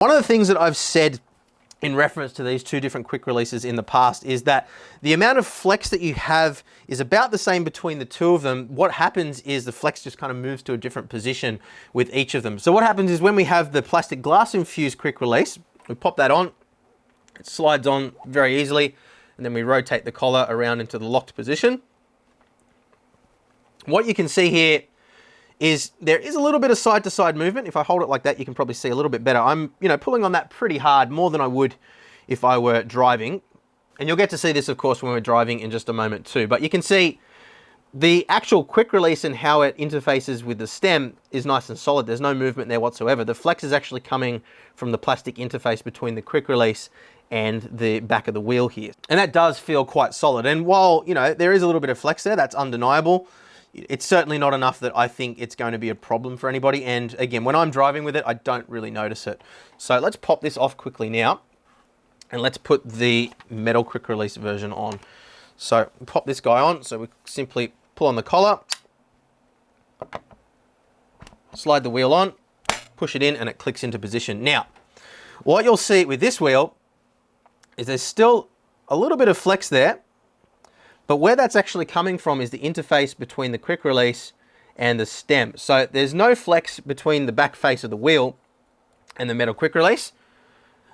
One of the things that I've said in reference to these two different quick releases in the past is that the amount of flex that you have is about the same between the two of them. What happens is the flex just kind of moves to a different position with each of them. So what happens is when we have the plastic glass infused quick release, we pop that on, it slides on very easily, and then we rotate the collar around into the locked position. What you can see here is there is a little bit of side-to-side movement. If I hold it like that, you can probably see a little bit better. I'm, pulling on that pretty hard, more than I would if I were driving. And you'll get to see this, of course, when we're driving in just a moment too. But you can see the actual quick release and how it interfaces with the stem is nice and solid. There's no movement there whatsoever. The flex is actually coming from the plastic interface between the quick release and the back of the wheel here. And that does feel quite solid. And while, there is a little bit of flex there, that's undeniable. It's certainly not enough that I think it's going to be a problem for anybody. And again, when I'm driving with it, I don't really notice it. So let's pop this off quickly now. And let's put the metal quick release version on. So pop this guy on. So we simply pull on the collar, slide the wheel on, push it in, and it clicks into position. Now, what you'll see with this wheel is there's still a little bit of flex there. But where that's actually coming from is the interface between the quick release and the stem. So there's no flex between the back face of the wheel and the metal quick release.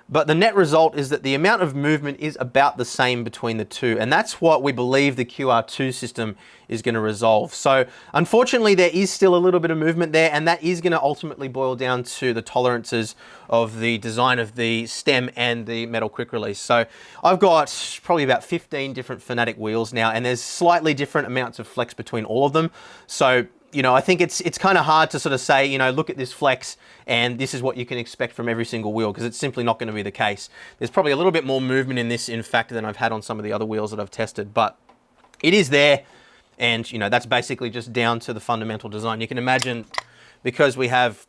But the net result is that the amount of movement is about the same between the two. And that's what we believe the QR2 system is going to resolve. So unfortunately, there is still a little bit of movement there, and that is going to ultimately boil down to the tolerances of the design of the stem and the metal quick release. So I've got probably about 15 different Fanatec wheels now, and there's slightly different amounts of flex between all of them. So I think it's kind of hard to sort of say, look at this flex and this is what you can expect from every single wheel, because it's simply not going to be the case. There's probably a little bit more movement in this, in fact, than I've had on some of the other wheels that I've tested, but it is there. And, that's basically just down to the fundamental design. You can imagine, because we have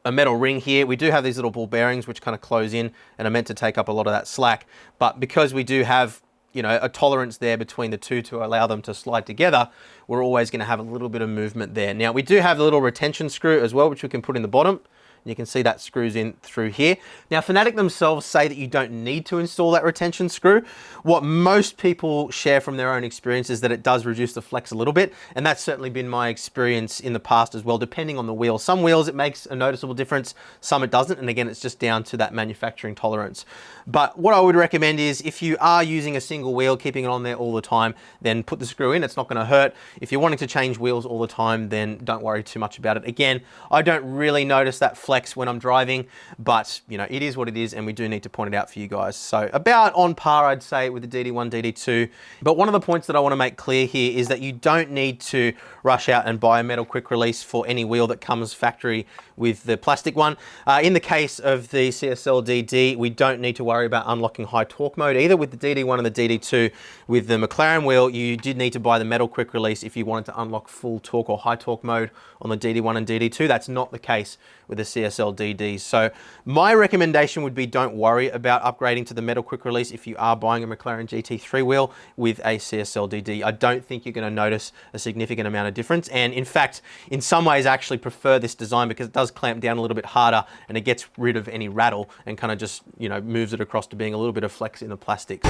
a metal ring here, we do have these little ball bearings which kind of close in and are meant to take up a lot of that slack. But because we do have a tolerance there between the two to allow them to slide together, we're always going to have a little bit of movement there. Now, we do have a little retention screw as well, which we can put in the bottom. You can see that screws in through here. Now, Fanatec themselves say that you don't need to install that retention screw. What most people share from their own experience is that it does reduce the flex a little bit, and that's certainly been my experience in the past as well, depending on the wheel. Some wheels, it makes a noticeable difference, some it doesn't, and again, it's just down to that manufacturing tolerance. But what I would recommend is, if you are using a single wheel, keeping it on there all the time, then put the screw in. It's not going to hurt. If you're wanting to change wheels all the time, then don't worry too much about it. Again, I don't really notice that flex when I'm driving, but it is what it is, and we do need to point it out for you guys. So about on par, I'd say, with the DD1, DD2. But one of the points that I want to make clear here is that you don't need to rush out and buy a metal quick release for any wheel that comes factory with the plastic one. In the case of the CSL DD, we don't need to worry about unlocking high torque mode either with the DD1 and the DD2. With the McLaren wheel, you did need to buy the metal quick release if you wanted to unlock full torque or high torque mode on the DD1 and DD2. That's not the case with the CSL DD. So my recommendation would be, don't worry about upgrading to the metal quick release if you are buying a McLaren GT3 wheel with a CSL DD. I don't think you're going to notice a significant amount of difference. And in fact, in some ways, I actually prefer this design because it does clamp down a little bit harder and it gets rid of any rattle and kind of just, moves it across to being a little bit of flex in the plastics.